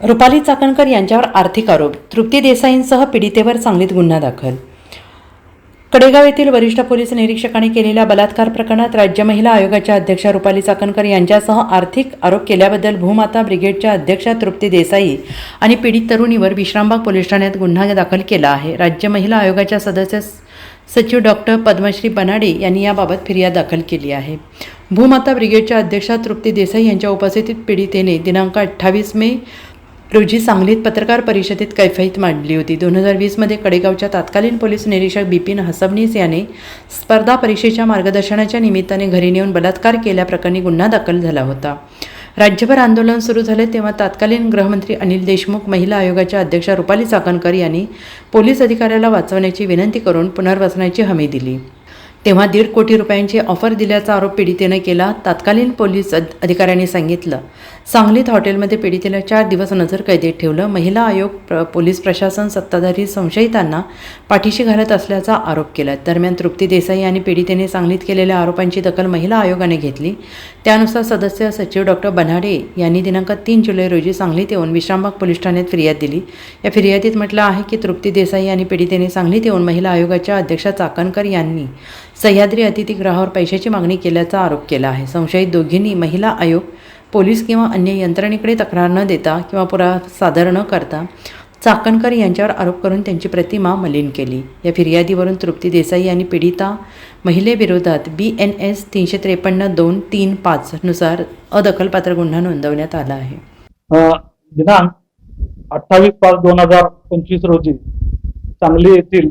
रुपाली चाकणकर यांच्यावर आर्थिक आरोप. तृप्ती देसाईंसह पीडितेवर सांगलीत गुन्हा दाखल. कडेगाव येथील वरिष्ठ पोलीस निरीक्षकांनी केलेल्या बलात्कार प्रकरणात राज्य महिला आयोगाच्या अध्यक्षा रुपाली चाकणकर यांच्यासह आर्थिक आरोप केल्याबद्दल भूमाता ब्रिगेडच्या अध्यक्षा तृप्ती देसाई आणि पीडित तरुणीवर विश्रामबाग पोलीस ठाण्यात गुन्हा दाखल केला आहे. राज्य महिला आयोगाच्या सदस्य सचिव डॉक्टर पद्मश्री बनाडे यांनी याबाबत फिर्याद दाखल केली आहे. भूमाता ब्रिगेडच्या अध्यक्षा तृप्ती देसाई यांच्या उपस्थितीत पीडितेने दिनांक 28 मे रोजी सांगलीत पत्रकार परिषदेत कैफियत मांडली होती. 2020 मध्ये कडेगावच्या तत्कालीन पोलीस निरीक्षक बिपिन हसबनीस याने स्पर्धा परीक्षेच्या मार्गदर्शनाच्या निमित्ताने घरी नेऊन बलात्कार केल्याप्रकरणी गुन्हा दाखल झाला होता. राज्यभर आंदोलन सुरू झाले तेव्हा तत्कालीन गृहमंत्री अनिल देशमुख महिला आयोगाच्या अध्यक्षा रुपाली चाकणकर यांनी पोलीस अधिकाऱ्याला वाचवण्याची विनंती करून पुनर्वसनाची हमी दिली. तेव्हा 1.5 कोटी रुपयांची ऑफर दिल्याचा आरोप पीडितेने केला. तत्कालीन पोलीस अधिकाऱ्यांनी सांगितलं, सांगलीत हॉटेलमध्ये पीडितेला 4 दिवस नजर कैदेत ठेवलं. महिला आयोग पोलीस प्रशासन सत्ताधारी संशयितांना पाठीशी घालत असल्याचा आरोप केला. दरम्यान तृप्ती देसाई आणि पीडितेने सांगलीत केलेल्या आरोपांची दखल महिला आयोगाने घेतली. त्यानुसार सदस्य सचिव डॉक्टर बनाडे यांनी दिनांक 3 जुलै रोजी सांगलीत येऊन विश्रामबाग पोलीस ठाण्यात फिर्याद दिली. या फिर्यादीत म्हटलं आहे की तृप्ती देसाई आणि पीडितेने सांगलीत येऊन महिला आयोगाच्या अध्यक्षा चाकणकर यांनी सह्याद्री अतिथीगृहावर पैशाची मागणी केल्याचा आरोप केला आहे. संशयित दोघींनी महिला आयोग, पोलीस किंवा अन्य यंत्रणेकडे तक्रार न देता किंवा पुरावा सादर न करता चाकणकर यांच्यावर आरोप करून त्यांची प्रतिमा मलिन केली. या फिर्यादीवरून तृप्ती देसाई आणि पीडिता महिलेविरोधात BNS 353(2)(3)(5) नुसार अदखलपात्र गुन्हा नोंदवण्यात आला आहे. दिनांक 28/5/2025 रोजी सांगली येथील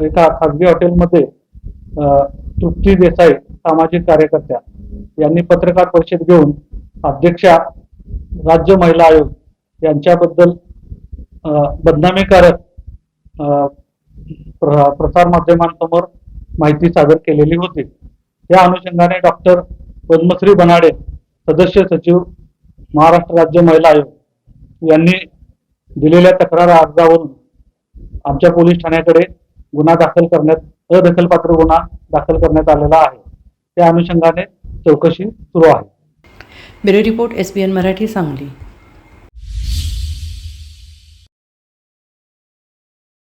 एका खासगी हॉटेलमध्ये तृप्ती देसाई सामाजिक कार्यकर्त्या यांनी पत्रकार परिषद घेऊन अध्यक्षा राज्य महिला आयोग यांच्याबद्दल बदनामीकारक प्रसार माध्यमांसमोर माहिती सादर केलेली होती. त्या अनुषंगाने डॉक्टर पद्मश्री बनाडे सदस्य सचिव महाराष्ट्र राज्य महिला आयोग यांनी दिलेल्या तक्रार अर्जावरून आमच्या पोलीस ठाण्याकडे गुन्हा दाखल करण्यात अदखलपात्र गुन्हा दाखल करण्यात आलेला आहे. त्या अनुषंगाने चौकशी सुरू आहे. Bureau report SBN Marathi Sangli.